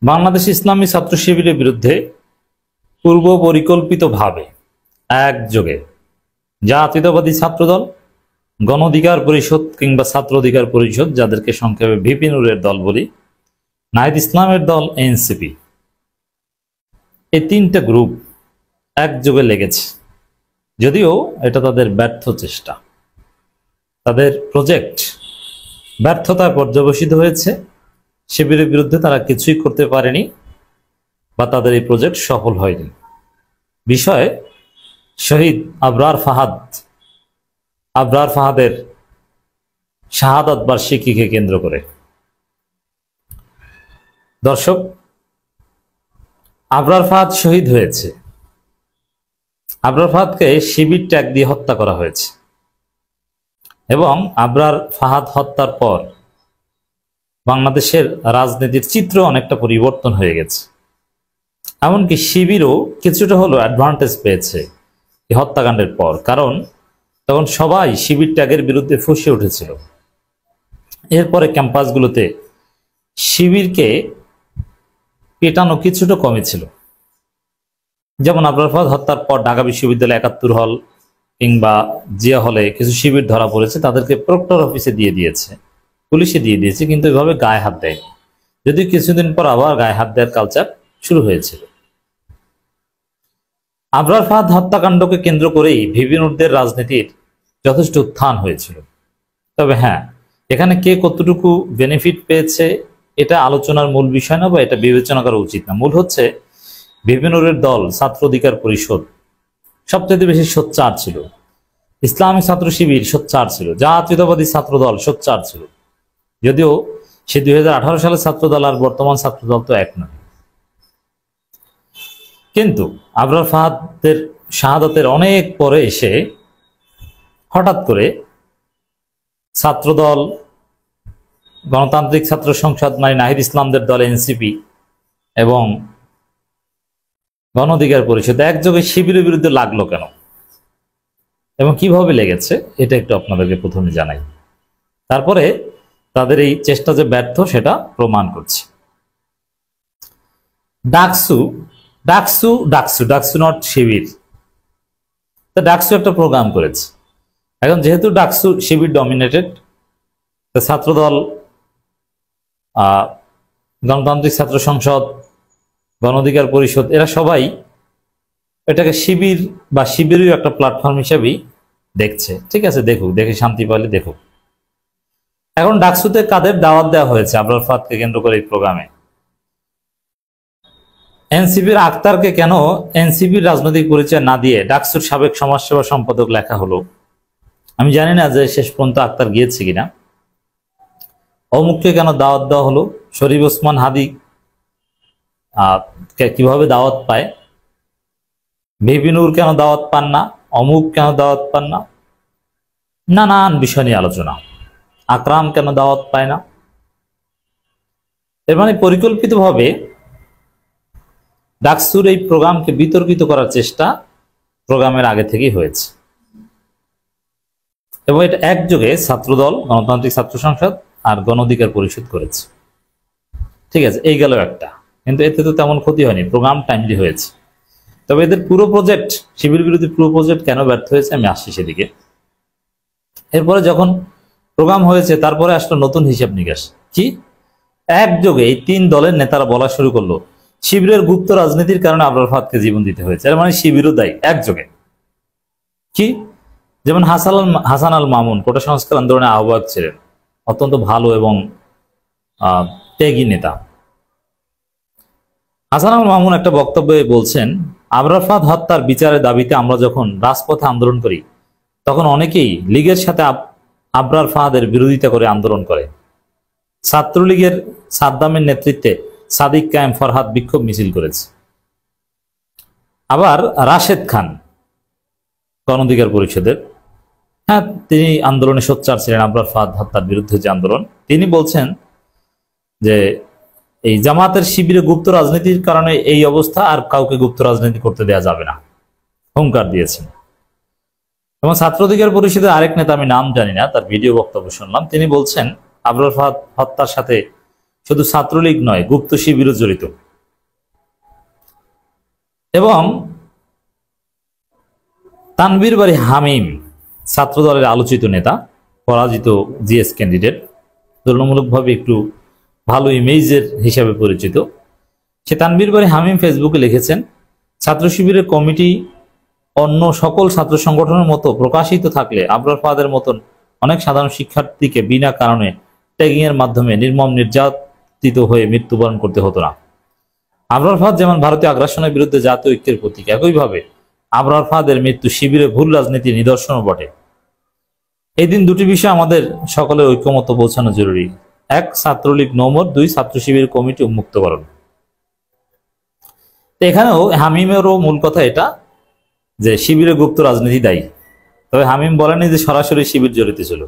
বাংলাদেশ ইসলামী ছাত্র শিবিরের বিরুদ্ধে পূর্ব পরিকল্পিতভাবে একযোগে জাতীয়তাবাদী ছাত্রদল, গণ অধিকার পরিষদ কিংবা ছাত্র অধিকার পরিষদ, যাদেরকে সংক্ষেপে ভিপি নূরের দল বলি, নাহিদ ইসলামের দল এনসিপি, এই তিনটা গ্রুপ একযোগে লেগেছে। যদিও এটা তাদের ব্যর্থ চেষ্টা, তাদের প্রজেক্ট ব্যর্থতায় পর্যবসিত হয়েছে। শিবিরের বিরুদ্ধে তারা কিছুই করতে পারেনি বা তাদের এই প্রজেক্ট সফল হয়নি। বিষয়ে শহীদ আবরার ফাহাদের শাহাদাত বার্ষিকীকে কেন্দ্র করে দর্শক, আবরার ফাহাদ শহীদ হয়েছে। আবরার ফাহাদকে শিবির ট্যাগ দিয়ে হত্যা করা হয়েছে এবং আবরার ফাহাদ হত্যার পর বাংলাদেশের রাজনীতির চিত্র অনেকটা পরিবর্তন হয়ে গেছে। এমনকি শিবিরও কিছুটা হলো অ্যাডভান্টেজ পেয়েছে এই হত্যাকাণ্ডের পর, কারণ তখন সবাই শিবির ট্যাগের বিরুদ্ধে ফুঁসে উঠেছিল। এরপরে ক্যাম্পাসগুলোতে শিবিরকে পেটানো কিছুটা কমেছিল। যেমন আবরার ফাহাদ হত্যার পর ঢাকা বিশ্ববিদ্যালয় ৭১ হল কিংবা জিয়া হলে কিছু শিবির ধরা পড়েছে, তাদেরকে প্রক্টর অফিসে দিয়ে দিয়েছে, পুলিশে দিয়ে দিয়েছে, কিন্তু এভাবে গায়ে হাত দেয়নি। যদিও কিছুদিন পর আবার গায়ে হাত দেওয়ার কালচার শুরু হয়েছিল। আবরার ফাহাদ হত্যাকাণ্ডকে কেন্দ্র করেই ভিপি নূরদের রাজনীতির যথেষ্ট উত্থান হয়েছিল। তবে হ্যাঁ, এখানে কে কতটুকু বেনিফিট পেয়েছে এটা আলোচনার মূল বিষয় না, বা এটা বিবেচনা করা উচিত না। মূল হচ্ছে ভিপি নূরের দল ছাত্র অধিকার পরিষদ সবচেয়ে বেশি সোচ্চার ছিল, ইসলামী ছাত্র শিবির সোচ্চার ছিল, জাতীয়তাবাদী ছাত্র দল সোচ্চার ছিল। যদিও সে ২০১৮ সালের ছাত্র দল আর বর্তমান ছাত্র দল তো এক নয়। কিন্তু আবরার ফাহাদের শাহাদাতের অনেক পরে এসে হঠাৎ করে ছাত্রদল, গণতান্ত্রিক ছাত্র সংসদ মানে নাহিদ ইসলামদের দল এনসিপি এবং গণ অধিকার পরিষদ একযোগে শিবিরের বিরুদ্ধে লাগলো কেন এবং কিভাবে লেগেছে এটা একটু আপনাদেরকে প্রথমে জানাই, তারপরে তাদের এই চেষ্টা যে ব্যর্থ সেটা প্রমাণ করছে। ডাকসু নট শিবির, ডাকসু একটা প্রোগ্রাম করেছে। এখন যেহেতু ডাকসু শিবির ডমিনেটেড, ছাত্রদল, গণতান্ত্রিক ছাত্র সংসদ, গণ অধিকার পরিষদ এরা সবাই এটাকে শিবির বা শিবিরের একটা প্ল্যাটফর্ম হিসেবেই দেখছে। ঠিক আছে, দেখুক, দেখে শান্তি পাইলে দেখুক। এখন ডাকসুতে কাদের দাওয়াত দেওয়া হয়েছে আবরার ফাহাদকে কেন্দ্র করে এই প্রোগ্রামে? এনসিপির আক্তারকে কেন এনসিপির রাজনৈতিক পরিচয় না দিয়ে ডাকসুর সাবেক সমাজসেবা সম্পাদক লেখা হলো? আমি জানি না যে শেষ পর্যন্ত আক্তার গিয়েছে কিনা। অমুককে কেন দাওয়াত দেওয়া হলো? শরীফ ওসমান হাদি কিভাবে দাওয়াত পায়? ভিপি নূর কেন দাওয়াত পান না? অমুক কেন দাওয়াত পান না? নানান বিষয় নিয়ে আলোচনা। আকরাম কেন দাওয়াত পায় না? এর মানে পরিকল্পিতভাবে ডাকসুর এই প্রোগ্রামকে বিতর্কিত করার চেষ্টা প্রোগ্রামের আগে থেকেই হয়েছে এবং এটা একযোগে ছাত্রদল, গণতান্ত্রিক ছাত্র সংসদ আর গণ অধিকার পরিষদ করেছে। ঠিক আছে, এই গেল একটা, কিন্তু এতে তো তেমন ক্ষতি হয়নি, প্রোগ্রাম টাইমলি হয়েছে। তবে এদের পুরো প্রজেক্ট, শিবির বিরোধী পুরো প্রজেক্ট কেন ব্যর্থ হয়েছে আমি আসছি সেদিকে। এরপরে যখন প্রোগ্রাম হয়েছে তারপরে আসলো নতুন হিসাব নিকাশ। কি? একযোগে এই তিন দলের নেতারা বলা শুরু করলো শিবিরের গুপ্ত রাজনীতির কারণে আবরার ফাহাদকে জীবন দিতে হয়েছে। এর মানে শিবিরও দায়ী একযোগে। কি? যেমন হাসান আল মামুন কোটা সংস্কার আন্দোলনের আহ্বায়ক ছিলেন, অত্যন্ত ভালো এবং ত্যাগী নেতা। হাসান আল মামুন একটা বক্তব্যে বলছেন, আবরার ফাহাদ হত্যার বিচারের দাবিতে আমরা যখন রাজপথে আন্দোলন করি তখন অনেকেই লীগের সাথে আবরার ফাহাদের বিরোধিতা করে আন্দোলন করে। ছাত্রলীগের সাদ্দামের নেতৃত্বে সাদিক কায়েম ফরহাদ বিক্ষোভ মিছিল করেছে। আবার রাশেদ খান গণ অধিকার পরিষদের, হ্যাঁ, তিনি আন্দোলনে সোচ্চার ছিলেন আবরার ফাহাদ হত্যার বিরুদ্ধে যে আন্দোলন, তিনি বলছেন যে এই জামাতের শিবিরে গুপ্ত রাজনীতির কারণে এই অবস্থা, আর কাউকে গুপ্ত রাজনীতি করতে দেওয়া যাবে না, হুঙ্কার দিয়েছেন। এবং ছাত্র অধিকার পরিষদের আরেক নেতা, আমি নাম জানি না, তার ভিডিও বক্তব্য শুনলাম, তিনি বলছেন আবরার ফাহাদ হত্যার সাথে শুধু ছাত্রলীগ নয়, গুপ্ত শিবিরও জড়িত। এবং তানভীর বারী হামিম ছাত্র দলের আলোচিত নেতা, পরাজিত জিএস ক্যান্ডিডেট, তুলনামূলকভাবে একটু ভালো ইমেজের হিসাবে পরিচিত। সে তানভীর বারী হামিম ফেসবুকে লিখেছেন, ছাত্র শিবিরের কমিটি অন্য সকল ছাত্র সংগঠনের মতো প্রকাশিত থাকলে আবরার ফাহাদের মতন অনেক সাধারণ শিক্ষার্থীকে বিনা কারণে ট্যাগিং এর মাধ্যমে নির্মম নির্যাতিত হয়ে মৃত্যুবরণ করতে হতো না। আবরার ফাহাদ যেমন ভারতীয় আগ্রাসনের বিরুদ্ধে জাতীয় ঐক্যের প্রতীক, একইভাবে আবরার ফাহাদের মৃত্যু শিবিরে ভুল রাজনীতির নিদর্শনও বটে। এই দিন দুটি বিষয় আমাদের সকলের ঐক্যমত পৌঁছানো জরুরি। এক, ছাত্রলীগ নৌমত। দুই, ছাত্র শিবির কমিটি উন্মুক্তকরণ। এখানেও হামিমেরও মূল কথা এটা যে শিবিরে গুপ্ত রাজনীতি দায়ী। তবে হামিম বলেনি যে সরাসরি শিবির জড়িত ছিল।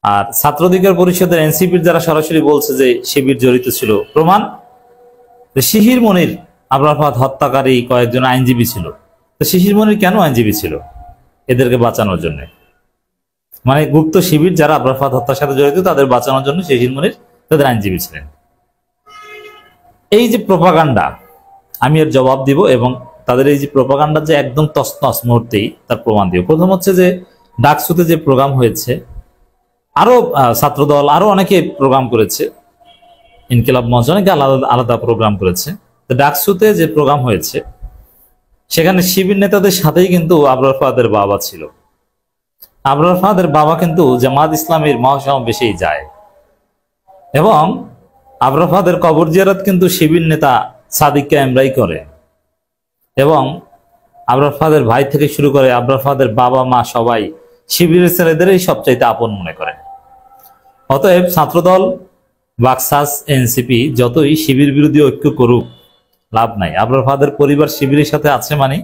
আর ছাত্র অধিকার পরিষদের এনসিপির যারা সরাসরি বলছে যে শিবির জড়িত ছিল, প্রমাণ শিশির মনির আবরার ফাহাদ হত্যাকারী কয়েকজন আইনজীবী ছিল। তো শিশির মনির কেন আইনজীবী ছিল? এদেরকে বাঁচানোর জন্য। মানে গুপ্ত শিবির যারা আবরার ফাহাদ হত্যার সাথে জড়িত তাদের বাঁচানোর জন্য শিশির মনির তাদের আইনজীবী ছিলেন। এই যে প্রোপাগান্ডা, আমি এর জবাব দিব এবং তাদের এই যে প্রোপাগান্ডা যে একদম তছনছ মুহূর্তেই তার প্রমাণ দিব। প্রথম হচ্ছে যে ডাকসুতে যে প্রোগ্রাম হয়েছে, আরো ছাত্রদল আরো অনেকে প্রোগ্রাম করেছে, ইনকিলাব মঞ্চ অনেকে আলাদা আলাদা প্রোগ্রাম করেছে। তো ডাকসুতে যে প্রোগ্রাম হয়েছে সেখানে শিবির নেতাদের সাথেই কিন্তু আবরার ফাহাদের বাবা ছিল। আবরার ফাহাদের বাবা কিন্তু জামাত ইসলামীর মহাসমাবেশেই যায় এবং আবরার ফাহাদের কবর জিয়ারত কিন্তু শিবির নেতা সাদিক কায়েমরাই করে এবং আবরার ফাহাদের ভাই থেকে শুরু করে আবরার ফাহাদের বাবা মা সবাই শিবিরের ছেলেদেরই সবচাইতে আপন মনে করে। অতএব ছাত্রদল, বাকসাস, এনসিপি যতই শিবির বিরোধী ঐক্য করুক, লাভ নাই। আবরার ফাহাদের পরিবার শিবিরের সাথে আছে মানে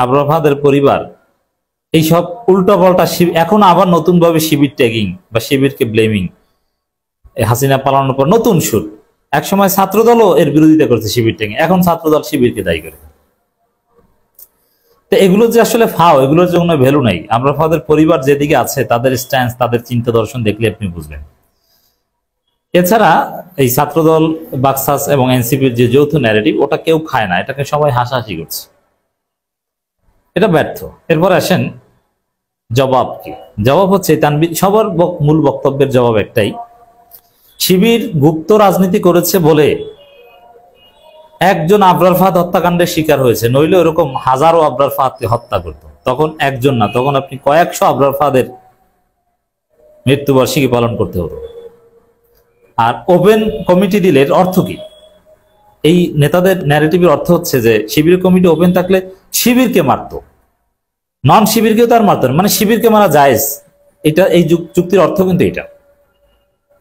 আবরার ফাহাদের পরিবার এইসব উল্টাপাল্টা এখন আবার নতুন ভাবে শিবির ট্যাগিং বা শিবিরকে ব্লেমিং, হাসিনা পালানোর পর নতুন সুর। একসময় ছাত্রদলও এর বিরোধিতা করছে শিবির ট্যাগিং, এখন ছাত্রদল শিবিরকে দায়ী করে। তো এগুলো যে আসলে ফাও, এগুলোর যে কোনো ভ্যালু নাই। আবরার ফাহাদের পরিবার যেদিকে আছে তাদের স্ট্যান্স, তাদের চিন্তা দর্শন দেখলে আপনি বুঝবেন। এছাড়া এই ছাত্রদল, বাকসাস এবং এনসিপির যে যৌথ ন্যারেটিভ, ওটা কেউ খায় না, এটাকে সবাই হাসাহাসি করছে, এটা ব্যর্থ। এরপর আসেন জবাব কি? জবাব হচ্ছে তানভীর সবার মূল বক্তব্যের জবাব একটাই, শিবির গুপ্ত রাজনীতি করেছে বলে একজন আবরার ফাহাদ হত্যাকাণ্ডের শিকার হয়েছে, নইলে এরকম হাজারো আবরার ফাহাদকে হত্যা করত। তখন একজন না, তখন আপনি কয়েকশো আবরার ফাহাদের মৃত্যুবার্ষিকী পালন করতে হতো। আর ওপেন কমিটি দিলে এর অর্থ কি? এই নেতাদের ন্যারেটিভের অর্থ হচ্ছে যে শিবির কমিটি ওপেন থাকলে শিবিরকে মারতো, নন শিবিরকেও তার মারতো না, মানে শিবিরকে মারা জায়েজ। এটা এই যুক্তির অর্থ কিন্তু এটা,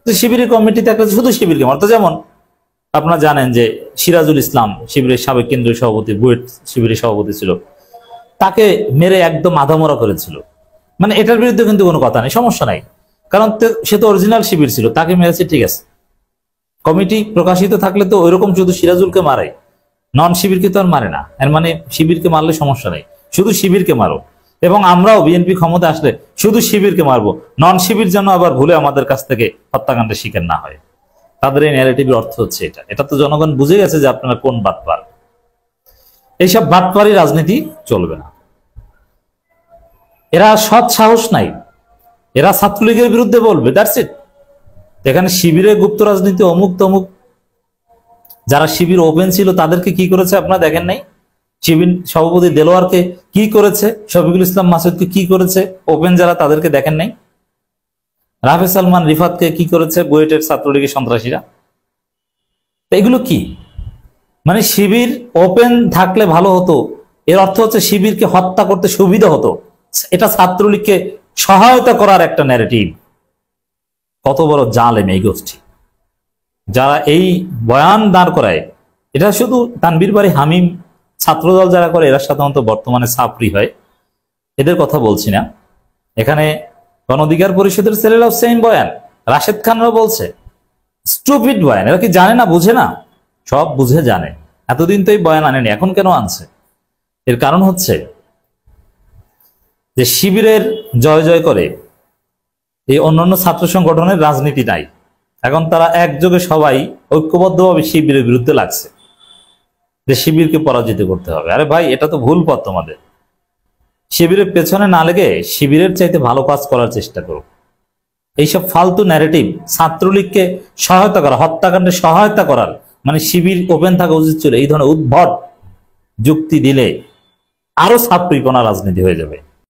শিবিরের কমিটি থাকলে শুধু শিবিরকে মারতো। যেমন আপনারা জানেন যে সিরাজুল ইসলাম শিবিরের সাবেক কেন্দ্রীয় সভাপতি, বুয়েট শিবিরের সভাপতি ছিল, তাকে মেরে একদম আধামরা করেছিল। মানে এটার বিরুদ্ধে কিন্তু কোনো কথা নেই, সমস্যা নাই, কারণ সে তো অরিজিনাল শিবির ছিল, তাকে মেরেছে, ঠিক আছে। কমিটি প্রকাশিত থাকলে তো ওইরকম শুধু সিরাজুলকে মারে, নন শিবিরকে তো আর মারে না। এর মানে শিবিরকে মারলে সমস্যা নেই, শুধু শিবিরকে মারো। এবং আমরাও বিএনপি ক্ষমতা আসলে শুধু শিবিরকে মারবো, নন শিবির যেন আবার ভুলে আমাদের কাছ থেকে হত্যাকাণ্ডের শিকার না হয়। তাদের এই ন্যারেটিভের অর্থ হচ্ছে এটা। এটা তো জনগণ বুঝে গেছে যে আপনারা কোন বাটপার। এইসব বাটপারি রাজনীতি চলবে না। এরা সৎ সাহস নাই, এরা ছাত্রলীগের বিরুদ্ধে বলবে, দ্যাটস ইট। এখানে শিবিরের গুপ্ত রাজনীতি অমুক তমুক, যারা শিবির ওপেন ছিল তাদেরকে কি করেছে আপনারা দেখেন নাই? শিবির সভাপতি দেলোয়ারকে কি করেছে, শফিকুল ইসলাম মাসুদকে কি করেছে ওপেন যারা, তাদেরকে দেখেন নাই? রাফে সালমান রিফাতকে কি করেছে বুয়েটের ছাত্রলীগের সন্ত্রাসীরা? এগুলো কি? মানে শিবির ওপেন থাকলে ভালো হতো, এর অর্থ হচ্ছে শিবিরকে হত্যা করতে সুবিধা হতো। এটা ছাত্রলীগকে সহায়তা করার একটা ন্যারেটিভ। কত বড় জালেম এই গোষ্ঠী যারা এই বয়ান দাঁড় করায়। এটা শুধু তানভীর বারী হামিম, ছাত্রদল যারা করে এরা সাধারণত বর্তমানে ছাত্রী হয়, এদের কথা বলছি না। এখানে গণ অধিকার পরিষদের ছেলেরাও সেম বয়ান, রাশেদ খানরাও বলছে স্টুপিড বয়ান। এরা কি জানে না, বুঝে না? সব বুঝে জানে, এতদিন তো এই বয়ান আনেনি, এখন কেন আনছে? এর কারণ হচ্ছে যে শিবিরের জয় জয় করে এই অন্যান্য ছাত্র সংগঠনের রাজনীতি নাই। এখন তারা একযোগে সবাই ঐক্যবদ্ধভাবে শিবিরের বিরুদ্ধে লাগছে যে শিবিরকে পরাজিত করতে হবে। আরে ভাই, এটা তো ভুল পথ। তোমাদের শিবিরের পেছনে না লেগে শিবিরের চাইতে ভালো কাজ করার চেষ্টা করো। এইসব ফালতু ন্যারেটিভ, ছাত্রলীগকে সহায়তা করা, হত্যাকাণ্ডে সহায়তা করার মানে শিবির ওপেন থাকা উচিত ছিল, এই ধরনের উদ্ভট যুক্তি দিলে আরো ছাত্রীপনা রাজনীতি হয়ে যাবে।